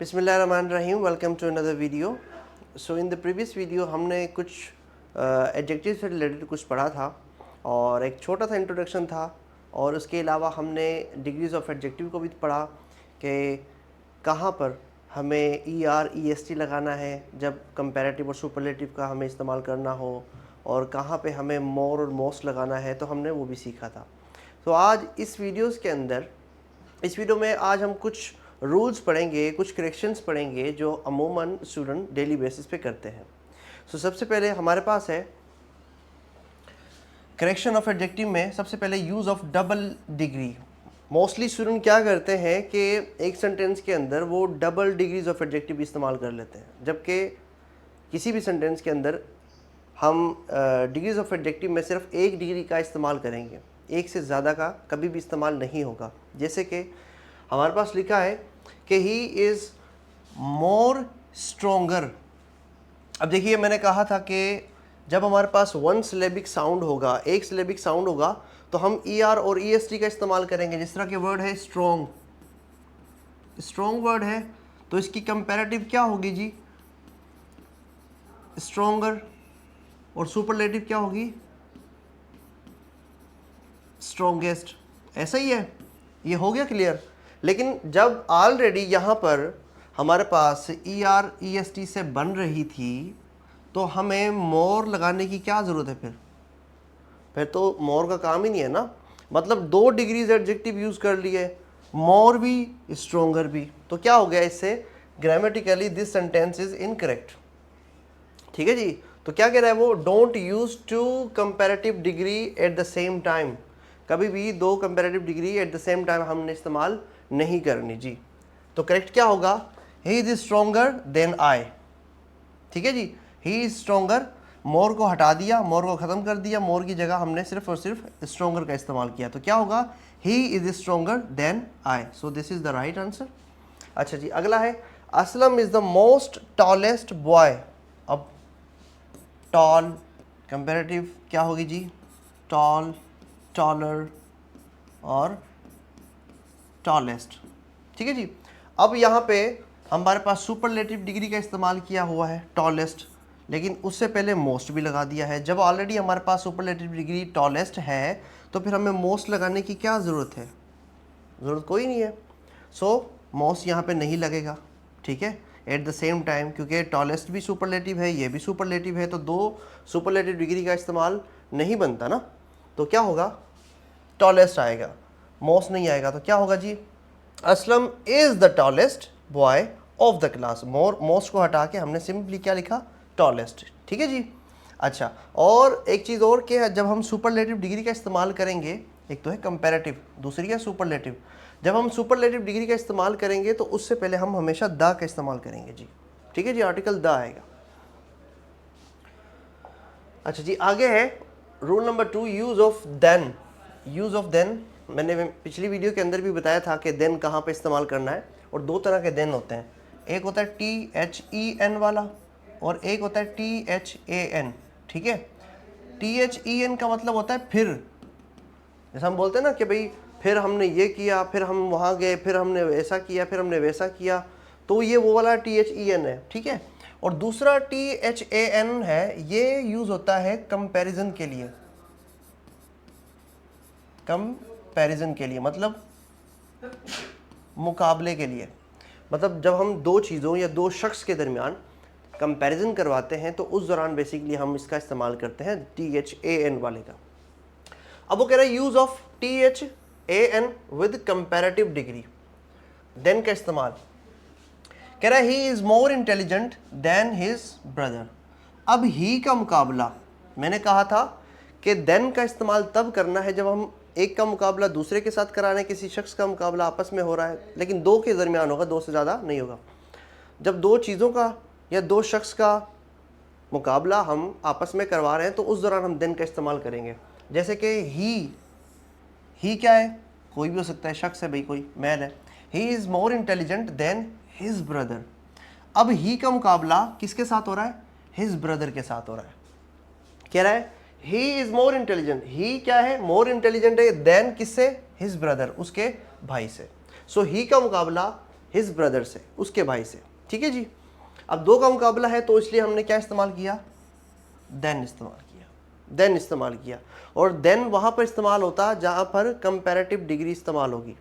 बिस्मिल्लाहिर्रहमानिर्रहीम, welcome to another video. So in the previous video हमने कुछ एडजेक्टिव से रिलेटेड कुछ पढ़ा था और एक छोटा सा इंट्रोडक्शन था, और उसके अलावा हमने डिग्रीज ऑफ एडजेक्टिव को भी पढ़ा कि कहाँ पर हमें ER EST लगाना है जब कंपैरेटिव और सुपरलेटिव का हमें इस्तेमाल करना हो, और कहाँ पे हमें मोर और मोस्ट लगाना है, तो हमने वो भी सीखा था। तो आज इस वीडियो में आज हम कुछ रूल्स पढ़ेंगे, कुछ करेक्शंस पढ़ेंगे जो अमूमन स्टूडेंट डेली बेसिस पे करते हैं। सो सबसे पहले हमारे पास है करेक्शन ऑफ एडजेक्टिव में सबसे पहले use of double degree. Mostly student क्या करते हैं कि एक सेंटेंस के अंदर वो डबल डिग्रीज ऑफ एडजेक्टिव इस्तेमाल कर लेते हैं, जबकि किसी भी सेंटेंस के अंदर हम डिग्रीज ऑफ एडजेक्टिव में सिर्फ एक डिग्री का इस्तेमाल करेंगे, एक से ज़्यादा का कभी भी इस्तेमाल नहीं होगा। जैसे कि हमारे पास लिखा है कि ही इज़ मोर स्ट्रोंगर। अब देखिए, मैंने कहा था कि जब हमारे पास वन सिलेबिक साउंड होगा, एक सिलेबिक साउंड होगा, तो हम ER और EST का इस्तेमाल करेंगे। जिस तरह के वर्ड है स्ट्रोंग, स्ट्रोंग वर्ड है, तो इसकी कंपैरेटिव क्या होगी जी? स्ट्रोंगर। और सुपरलेटिव क्या होगी? स्ट्रोंगेस्ट। ऐसा ही है, ये हो गया क्लियर। लेकिन जब ऑलरेडी यहाँ पर हमारे पास ER EST से बन रही थी, तो हमें मोर लगाने की क्या ज़रूरत है? फिर तो मोर का काम ही नहीं है ना। मतलब दो डिग्रीज एडजेक्टिव यूज़ कर लिए, मोर भी स्ट्रोंगर भी, तो क्या हो गया इससे? Grammatically this sentence is incorrect. ठीक है जी। तो क्या कह रहा है वो? Don't use two comparative degree at the same time. कभी भी दो comparative degree at the same time हमने इस्तेमाल नहीं करनी जी। तो करेक्ट क्या होगा? He is stronger than I. ठीक है जी, ही इज स्ट्रोंगर। मोर को हटा दिया, मोर को ख़त्म कर दिया, मोर की जगह हमने सिर्फ और सिर्फ स्ट्रोंगर का इस्तेमाल किया। तो क्या होगा? He is stronger than I. So this is the right answer. अच्छा जी, अगला है Aslam is the most tallest boy. अब टॉल कंपैरेटिव क्या होगी जी? टॉल, टॉलर और टॉलेस्ट। ठीक है जी। अब यहाँ पे हमारे पास सुपरलेटिव डिग्री का इस्तेमाल किया हुआ है टॉलेस्ट, लेकिन उससे पहले मोस्ट भी लगा दिया है। जब ऑलरेडी हमारे पास सुपरलेटिव डिग्री टॉलेस्ट है, तो फिर हमें मोस्ट लगाने की क्या ज़रूरत है? ज़रूरत कोई नहीं है। सो मोस्ट यहाँ पे नहीं लगेगा। ठीक है, एट द सेम टाइम, क्योंकि टॉलेस्ट भी सुपरलेटिव है, ये भी सुपरलेटिव है, तो दो सुपरलेटिव डिग्री का इस्तेमाल नहीं बनता ना। तो क्या होगा? टॉलेस्ट आएगा, मोस्ट नहीं आएगा। तो क्या होगा जी? Aslam is the tallest boy of the class. Most को हटा के हमने सिंपली क्या लिखा? टॉलेस्ट। ठीक है जी। अच्छा, और एक चीज़ और क्या है, जब हम सुपरलेटिव डिग्री का इस्तेमाल करेंगे, एक तो है कंपैरेटिव, दूसरी है सुपरलेटिव। जब हम सुपरलेटिव डिग्री का इस्तेमाल करेंगे तो उससे पहले हम हमेशा द का इस्तेमाल करेंगे जी। ठीक है जी, आर्टिकल द आएगा। अच्छा जी, आगे है rule number 2, use of than. Use of than मैंने पिछली वीडियो के अंदर भी बताया था कि देन कहाँ पे इस्तेमाल करना है। और दो तरह के देन होते हैं, एक होता है THEN वाला और एक होता है THAN। ठीक है, THEN का मतलब होता है फिर। जैसा हम बोलते हैं ना कि भाई फिर हमने ये किया, फिर हम वहाँ गए, फिर हमने ऐसा किया, फिर हमने वैसा किया, तो ये वो वाला THEN है। ठीक है, और दूसरा THAN है, ये यूज़ होता है कंपैरिजन के लिए। कंपैरिजन के लिए मतलब मुकाबले के लिए। मतलब जब हम दो चीज़ों या दो शख्स के दरमियान कंपैरिजन करवाते हैं, तो उस दौरान बेसिकली हम इसका इस्तेमाल करते हैं THAN वाले का। अब वो कह रहा है use of THAN with comparative degree. Than का इस्तेमाल कह रहा है he is more intelligent than his brother. अब ही का मुकाबला मैंने कहा था कि देन का इस्तेमाल तब करना है जब हम एक का मुकाबला दूसरे के साथ करा रहे हैं, किसी शख्स का मुकाबला आपस में हो रहा है, लेकिन दो के दरमियान होगा, दो से ज़्यादा नहीं होगा। जब दो चीज़ों का या दो शख्स का मुकाबला हम आपस में करवा रहे हैं, तो उस दौरान हम देन का इस्तेमाल करेंगे। जैसे कि ही क्या है? कोई भी हो सकता है, शख्स है भाई, कोई मैन है। He is more intelligent than his brother. अब ही का मुकाबला किसके साथ हो रहा है? हिज ब्रदर के साथ हो रहा है। कह रहा है ही इज़ मोर इंटेलिजेंट। ही क्या है? मोर इंटेलिजेंट है देन किससे? हिज ब्रदर, उसके भाई से। सो ही का मुकाबला हिज ब्रदर से, उसके भाई से। ठीक है जी। अब दो का मुकाबला है तो इसलिए हमने क्या इस्तेमाल किया, देन इस्तेमाल किया, देन इस्तेमाल किया। और देन वहां पर इस्तेमाल होता जहां पर कंपैरेटिव डिग्री इस्तेमाल होगी,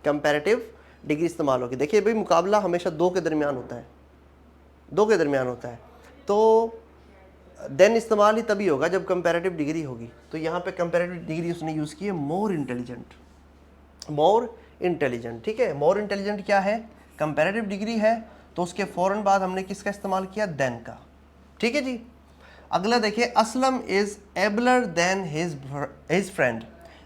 कंपैरेटिव डिग्री इस्तेमाल होगी। देखिए भाई, मुकाबला हमेशा दो के दरमियान होता है, दो के दरमियान होता है, तो देन इस्तेमाल ही तभी होगा जब कंपैरेटिव डिग्री होगी। तो यहाँ पे कंपैरेटिव डिग्री उसने यूज़ की है मोर इंटेलिजेंट, मोर इंटेलिजेंट। ठीक है, मोर इंटेलिजेंट क्या है, कंपैरेटिव डिग्री है, तो उसके फ़ौरन बाद हमने किसका इस्तेमाल किया, देन का। ठीक है जी। अगला देखिए, Aslam is abler than his friend.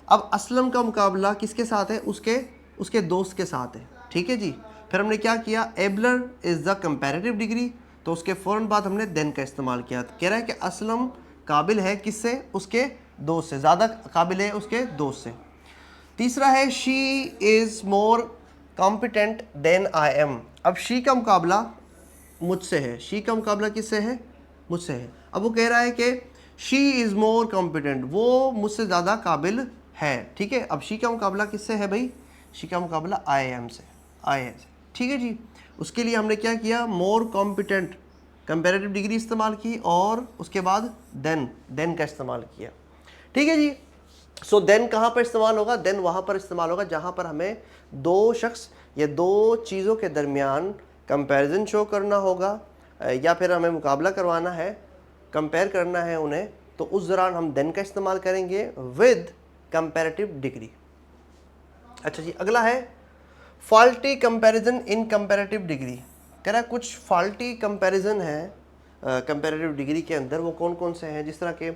अब असलम का मुकाबला किसके साथ है, उसके दोस्त के साथ है। ठीक है जी। फिर हमने क्या किया, abler is the comparative degree, तो उसके फ़ौरन बाद हमने देन का इस्तेमाल किया। कह रहा है कि असलम काबिल है किससे, उसके दोस्त से, ज़्यादा काबिल है उसके दोस्त से। तीसरा है she is more competent than I am. अब शी का मुकाबला मुझसे है, शी का मुकाबला किससे है, मुझसे है। अब वो कह रहा है कि शी इज़ मोर कॉम्पिटेंट, वो मुझसे ज़्यादा काबिल है। ठीक है, अब शी का मुकाबला किससे है भाई, शी का मुकाबला आई एम से, आई एम से। ठीक है जी। उसके लिए हमने क्या किया, मोर कॉम्पिटेंट कंपैरेटिव डिग्री इस्तेमाल की और उसके बाद देन का इस्तेमाल किया। ठीक है जी। सो देन कहाँ पर इस्तेमाल होगा, देन वहाँ पर इस्तेमाल होगा जहाँ पर हमें दो शख्स या दो चीज़ों के दरमियान कंपैरिजन शो करना होगा, या फिर हमें मुकाबला करवाना है, कंपेयर करना है उन्हें, तो उस दौरान हम देन का इस्तेमाल करेंगे विद कंपैरेटिव डिग्री। अच्छा जी। अगला है फॉल्टी कंपैरिजन इन कंपैरेटिव डिग्री। कह रहा है कुछ फॉल्टी कंपैरिजन है कंपैरेटिव डिग्री के अंदर, वो कौन कौन से हैं, जिस तरह के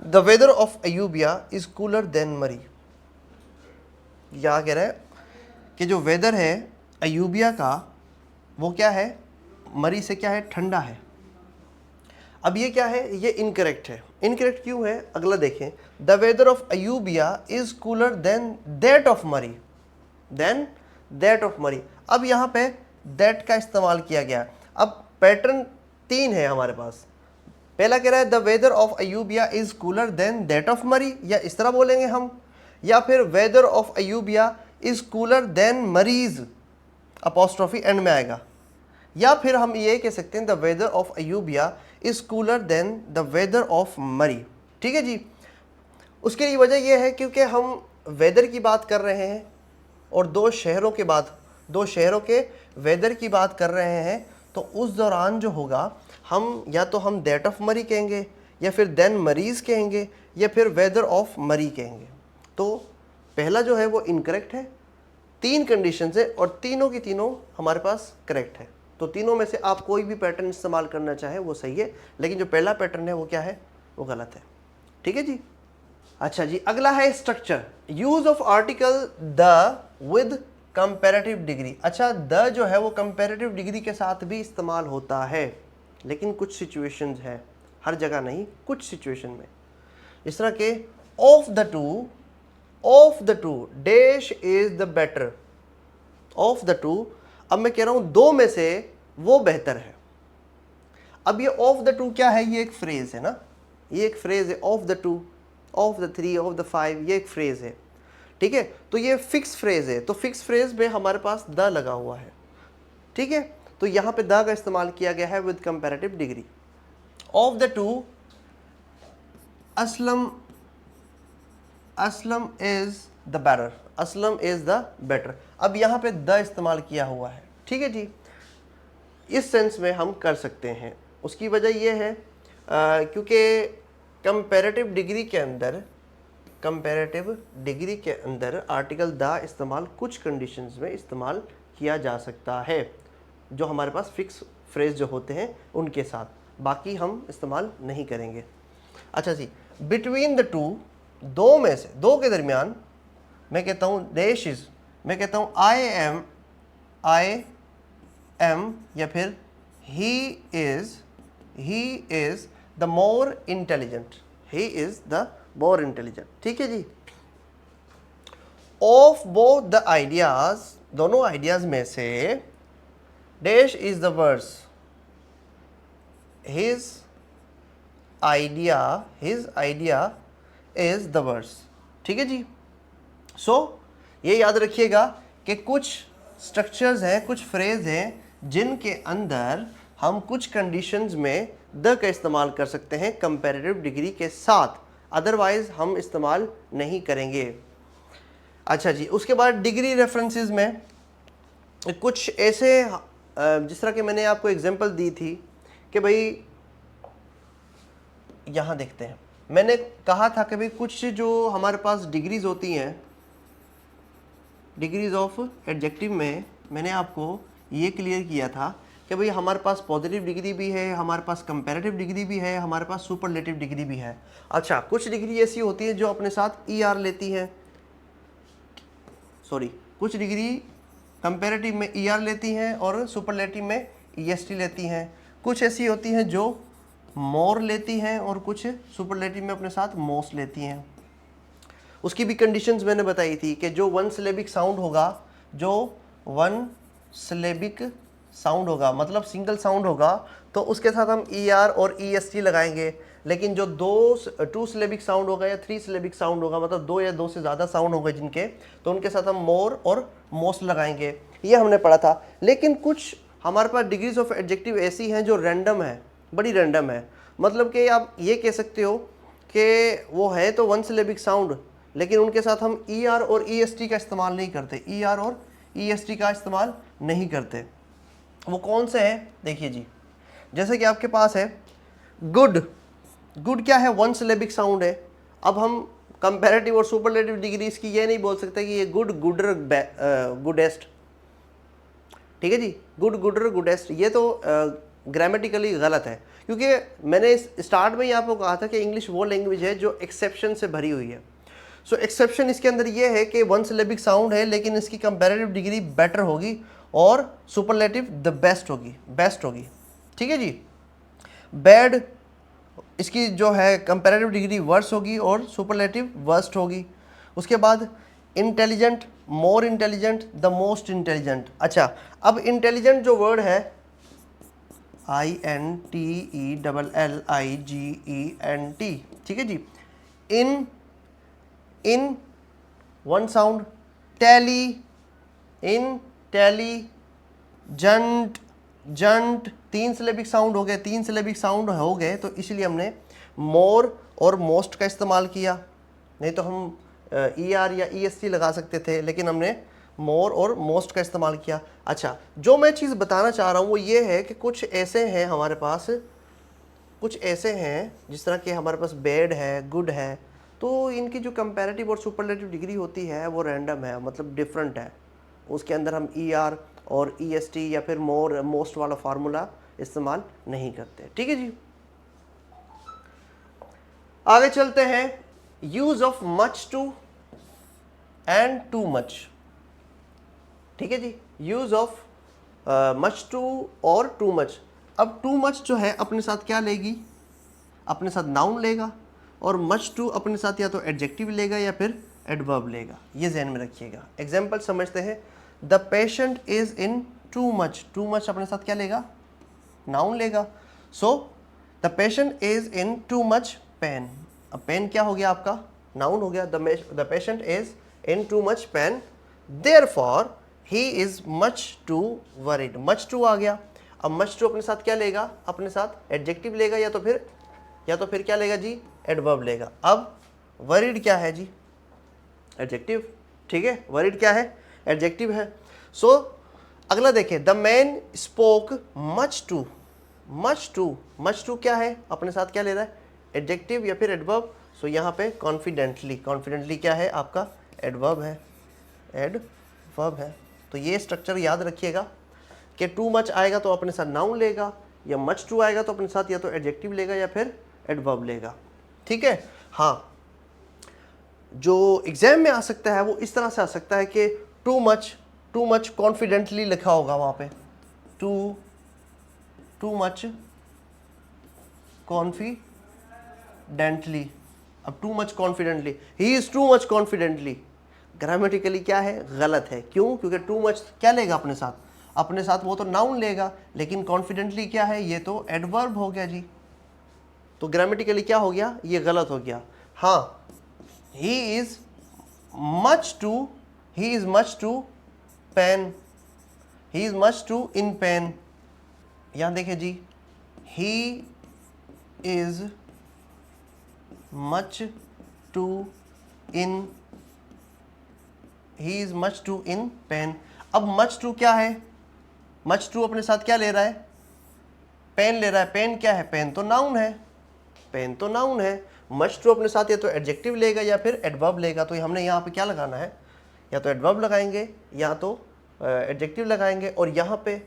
the weather of Ayubia is cooler than Murree. या कह रहा है कि जो वेदर है अयूबिया का वो क्या है, मरी से क्या है, ठंडा है। अब ये क्या है, ये इनकरेक्ट है। इनकरेक्ट क्यों है, अगला देखें, the weather of Ayubia is cooler than that of Murree, than that of Murree. अब यहाँ पे दैट का इस्तेमाल किया गया। अब पैटर्न तीन है हमारे पास। पहला कह रहा है the weather of Ayubia is cooler than that of Murree, या इस तरह बोलेंगे हम, या फिर weather of Ayubia is cooler than Murree's, apostrophe end में आएगा। या फिर हम ये कह सकते हैं the weather of Ayubia is cooler than the weather of Murree. ठीक है जी। उसके लिए वजह यह है क्योंकि हम वेदर की बात कर रहे हैं और दो शहरों के वेदर की बात कर रहे हैं, तो उस दौरान जो होगा हम या तो हम दैट ऑफ मरी कहेंगे, या फिर देन मरीज कहेंगे, या फिर वेदर ऑफ मरी कहेंगे। तो पहला जो है वो इनकरेक्ट है। तीन कंडीशन है और तीनों की तीनों हमारे पास करेक्ट है। तो तीनों में से आप कोई भी पैटर्न इस्तेमाल करना चाहे वो सही है, लेकिन जो पहला पैटर्न है वो क्या है, वो गलत है। ठीक है जी। अच्छा जी। अगला है structure, use of article the with comparative degree. अच्छा, द जो है वो कंपैरेटिव डिग्री के साथ भी इस्तेमाल होता है, लेकिन कुछ सिचुएशंस है, हर जगह नहीं, कुछ सिचुएशन में। इस तरह के of the two dash is the better, of the two. अब मैं कह रहा हूं दो में से वो बेहतर है। अब ये ऑफ द टू क्या है, ये एक फ्रेज है ना, ये एक फ्रेज है, of the two, of the three, of the five, ये एक फ्रेज है। ठीक है, तो ये फिक्स फ्रेज है, तो फिक्स फ्रेज में हमारे पास द लगा हुआ है। ठीक है, तो यहां पे द का इस्तेमाल किया गया है with comparative degree. Of the two Aslam is the better, Aslam is the better. अब यहां पे द इस्तेमाल किया हुआ है। ठीक है जी। इस सेंस में हम कर सकते हैं। उसकी वजह यह है क्योंकि कंपैरेटिव डिग्री के अंदर आर्टिकल द इस्तेमाल कुछ कंडीशंस में इस्तेमाल किया जा सकता है, जो हमारे पास फिक्स फ्रेज जो होते हैं उनके साथ, बाकी हम इस्तेमाल नहीं करेंगे। अच्छा जी। बिटवीन द टू, दो में से, दो के दरमियान, मैं कहता हूँ देश इज, मैं कहता हूँ आई एम, या फिर he is the more intelligent, he is the more intelligent. ठीक है जी। ऑफ बोथ द आइडियाज, दोनों आइडियाज में से dash is the worse, his idea is the worse. ठीक है जी। सो ये याद रखिएगा कि कुछ स्ट्रक्चर्स हैं, कुछ फ्रेज हैं जिनके अंदर हम कुछ कंडीशंस में द का इस्तेमाल कर सकते हैं कंपैरेटिव डिग्री के साथ, अदरवाइज हम इस्तेमाल नहीं करेंगे। अच्छा जी, उसके बाद डिग्री रेफरेंसेस में कुछ ऐसे, जिस तरह के मैंने आपको एग्जांपल दी थी कि भाई यहाँ देखते हैं, मैंने कहा था कि भाई कुछ जो हमारे पास डिग्रीज होती हैं, डिग्रीज ऑफ एडजेक्टिव में मैंने आपको ये क्लियर किया था कि भाई हमारे पास पॉजिटिव डिग्री भी है, हमारे पास कंपैरेटिव डिग्री भी है, हमारे पास सुपरलेटिव डिग्री भी है। अच्छा, कुछ डिग्री ऐसी होती है जो अपने साथ ER लेती है, सॉरी, कुछ डिग्री कंपैरेटिव में ER लेती हैं और सुपरलेटिव में EST लेती हैं। कुछ ऐसी होती हैं जो मोर लेती हैं और कुछ सुपरलेटिव में अपने साथ मोस्ट लेती हैं। उसकी भी कंडीशंस मैंने बताई थी कि जो वन सिलेबिक साउंड होगा, जो वन सिलेबिक साउंड होगा मतलब सिंगल साउंड होगा, तो उसके साथ हम ER और EST लगाएंगे। लेकिन जो टू सिलेबिक साउंड होगा या 3 सिलेबिक साउंड होगा, मतलब 2 या 2 से ज़्यादा साउंड होंगे जिनके, तो उनके साथ हम मोर और मोस्ट लगाएंगे। ये हमने पढ़ा था। लेकिन कुछ हमारे पास डिग्रीज ऑफ एडजेक्टिव ऐसी हैं जो रैंडम है, बड़ी रैंडम है। मतलब कि आप ये कह सकते हो कि वो है तो वन सिलेबिक साउंड, लेकिन उनके साथ हम ER और EST का इस्तेमाल नहीं करते, ER और EST का इस्तेमाल नहीं करते। वो कौन से हैं देखिए जी, जैसे कि आपके पास है गुड। गुड क्या है? वन सिलेबिक साउंड है। अब हम कंपैरेटिव और सुपरलेटिव डिग्री इसकी ये नहीं बोल सकते कि ये गुड, गुडर, गुडेस्ट, ठीक है जी, गुड, गुडर, गुडेस्ट, ये तो ग्रामेटिकली गलत है, क्योंकि मैंने स्टार्ट में ही आपको कहा था कि इंग्लिश वो लैंग्वेज है जो एक्सेप्शन से भरी हुई है। सो एक्सेप्शन इसके अंदर ये है कि वन सिलेबिक साउंड है, लेकिन इसकी कंपैरेटिव डिग्री बेटर होगी और सुपरलेटिव द बेस्ट होगी, बेस्ट होगी, ठीक है जी। बैड, इसकी जो है कंपैरेटिव डिग्री वर्स होगी और सुपरलेटिव वर्स्ट होगी। उसके बाद intelligent, more intelligent, the most intelligent. अच्छा, अब इंटेलिजेंट जो वर्ड है INTELLIGENT, ठीक है जी। इन वन साउंड, टैली, इंटेलिजेंट, जंट, 3 सिलेबिक साउंड हो गए, 3 सिलेबिक साउंड हो गए, तो इसलिए हमने मोर और मोस्ट का इस्तेमाल किया। नहीं तो हम ER या EST लगा सकते थे, लेकिन हमने मोर और मोस्ट का इस्तेमाल किया। अच्छा, जो मैं चीज़ बताना चाह रहा हूँ वो ये है कि कुछ ऐसे हैं हमारे पास, कुछ ऐसे हैं जिस तरह के हमारे पास बैड है, गुड है, तो इनकी जो कंपैरेटिव और सुपरलेटिव डिग्री होती है वो रैंडम है, मतलब डिफरेंट है। उसके अंदर हम ER और EST या फिर मोर मोस्ट वाला फार्मूला इस्तेमाल नहीं करते, ठीक है जी। आगे चलते हैं, use of much too and too much, ठीक है जी। यूज ऑफ मच टू और टू मच। अब टू मच जो है अपने साथ क्या लेगी? अपने साथ नाउन लेगा, और मच टू अपने साथ या तो एडजेक्टिव लेगा या फिर एडवर्ब लेगा। ये ध्यान में रखिएगा। एग्जाम्पल समझते हैं, the patient is in too much. Too much अपने साथ क्या लेगा? नाउन लेगा। So the patient is in too much pain. अब पेन क्या हो गया आपका? नाउन हो गया। The patient is in too much pain, therefore he is much too worried. Much too आ गया। अब मच टू अपने साथ क्या लेगा? अपने साथ एडजेक्टिव लेगा या तो फिर क्या लेगा जी? एडवर्ब लेगा। अब वरीड क्या है जी? एडजेक्टिव, ठीक है। वरीड क्या है? एडजेक्टिव है। सो अगला देखें, the man spoke much too. Much too, much too क्या है? अपने साथ क्या ले रहा है? एडजेक्टिव या फिर एडवर्ब। सो यहाँ पे कॉन्फिडेंटली, कॉन्फिडेंटली क्या है आपका? एडवर्ब है, एडवर्ब है। तो ये स्ट्रक्चर याद रखिएगा कि टू मच आएगा तो अपने साथ नाउन लेगा, या मच टू आएगा तो अपने साथ या तो एडजेक्टिव लेगा या फिर एडवर्ब लेगा, ठीक है। हाँ, जो एग्जाम में आ सकता है वो इस तरह से आ सकता है कि टू मच कॉन्फिडेंटली लिखा होगा वहाँ पे, टू मच कॉन्फिडेंटली। अब too much confidently, he is too much confidently, grammatically क्या है? गलत है। क्यों? क्योंकि टू मच क्या लेगा अपने साथ? अपने साथ वो तो नाउन लेगा, लेकिन कॉन्फिडेंटली क्या है? ये तो एडवर्ब हो गया जी। तो ग्रामेटिकली क्या हो गया? ये गलत हो गया। हाँ, he is much too pain, he is much too in pain, यहाँ देखिए जी, he is much too in, he is much too in pain. अब मच टू क्या है, मच टू अपने साथ क्या ले रहा है, पेन ले रहा है। पेन क्या है, पेन तो नाउन है, पेन तो नाउन है। मच टू अपने साथ या तो एडजेक्टिव लेगा या फिर एडवर्ब लेगा। तो हमने यहाँ पे क्या लगाना है, या तो एडवर्ब लगाएंगे या तो एडजेक्टिव लगाएंगे, और यहाँ पे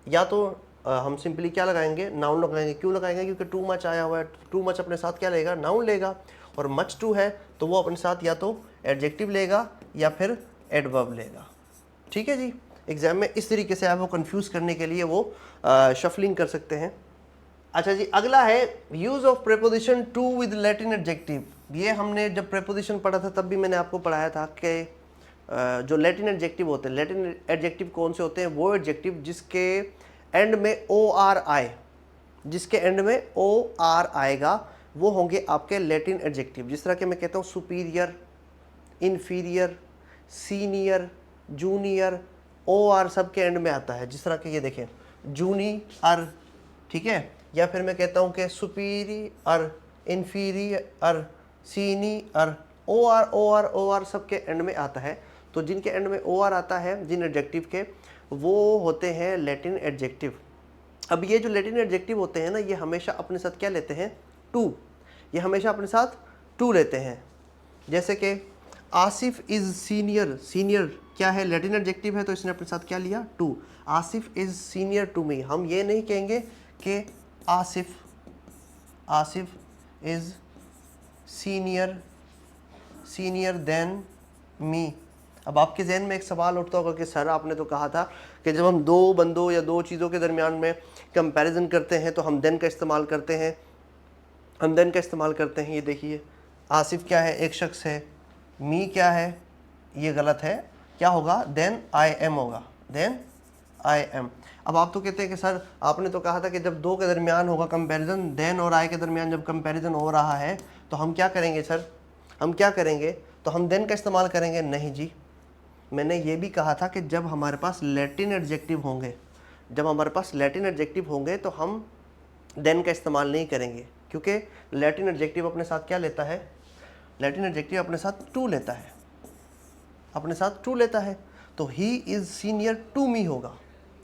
या तो हम सिंपली क्या लगाएंगे, नाउन लगाएंगे। क्यों लगाएंगे, क्योंकि टू मच आया हुआ है, टू मच अपने साथ क्या लेगा, नाउन लेगा। और मच टू है तो वो अपने साथ या तो एडजेक्टिव लेगा या फिर एडवर्ब लेगा। ठीक है जी, एग्जाम में इस तरीके से आपको कंफ्यूज करने के लिए वो शफलिंग कर सकते हैं। अच्छा जी, अगला है use of preposition to with Latin adjective. ये हमने जब प्रेपोजिशन पढ़ा था तब भी मैंने आपको पढ़ाया था कि जो लैटिन एडजेक्टिव होते हैं, लैटिन एडजेक्टिव कौन से होते हैं, वो एडजेक्टिव जिसके एंड में ओ आर आए, जिसके एंड में ओ आर आएगा वो होंगे आपके लैटिन एडजेक्टिव। जिस तरह के मैं कहता हूँ superior, inferior, senior, junior, O R सब के एंड में आता है। जिस तरह के ये देखें जूनियर, ठीक है, या फिर मैं कहता हूँ कि superior, inferior, senior, O R O R O R सब के एंड में आता है। तो जिनके एंड में ओ आर आता है जिन एडजेक्टिव के, वो होते हैं लैटिन एडजेक्टिव। अब ये जो लैटिन एडजेक्टिव होते हैं ना, ये हमेशा अपने साथ क्या लेते हैं, टू। ये हमेशा अपने साथ टू लेते हैं। जैसे कि आसिफ इज़ सीनियर, सीनियर क्या है, लैटिन एडजेक्टिव है, तो इसने अपने साथ क्या लिया, to. Asif is senior to me. हम ये नहीं कहेंगे कि Asif is senior than me. अब आपके जहन में एक सवाल उठता होगा कि सर आपने तो कहा था कि जब हम दो बंदों या दो चीज़ों के दरमियान में कंपैरिजन करते हैं तो हम देन का इस्तेमाल करते हैं, हम देन का इस्तेमाल करते हैं। ये देखिए आसिफ क्या है, एक शख्स है, मी क्या है, ये गलत है, क्या होगा, देन आई एम होगा, देन आई एम। अब आप तो कहते हैं कि सर आपने तो कहा था कि जब दो के दरमियान होगा कंपैरिजन, देन और आई के दरमियान जब कंपैरिजन हो रहा है तो हम क्या करेंगे सर, हम क्या करेंगे, तो हम देन का इस्तेमाल करेंगे। नहीं जी, मैंने ये भी कहा था कि जब हमारे पास लैटिन एडजेक्टिव होंगे, जब हमारे पास लैटिन एडजेक्टिव होंगे तो हम देन का इस्तेमाल नहीं करेंगे, क्योंकि लैटिन एडजेक्टिव अपने साथ क्या लेता है, लैटिन एडजेक्टिव अपने साथ टू लेता है, अपने साथ टू लेता है। तो he is senior to me होगा,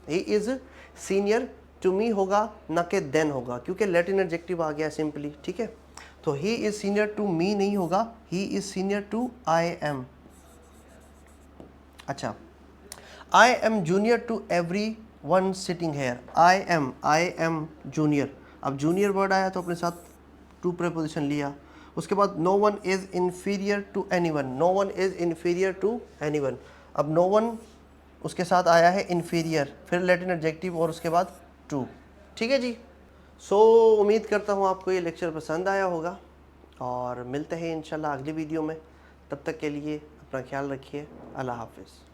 he is senior to me होगा, ना कि देन होगा, क्योंकि लैटिन एडजेक्टिव आ गया सिंपली। ठीक है, तो he is senior to me नहीं होगा, he is senior to I am. अच्छा, I am junior to every one sitting here. I am junior. अब जूनियर वर्ड आया तो अपने साथ टू प्रेपोजिशन लिया। उसके बाद no one is inferior to any one, no one is inferior to any one. अब नो वन उसके साथ आया है इन्फीरियर, फिर लैटिन एडजेक्टिव और उसके बाद टू। ठीक है जी। सो उम्मीद करता हूँ आपको ये लेक्चर पसंद आया होगा और मिलते हैं इंशाल्लाह अगली वीडियो में। तब तक के लिए अपना ख्याल रखिए। अल्लाह हाफिज़।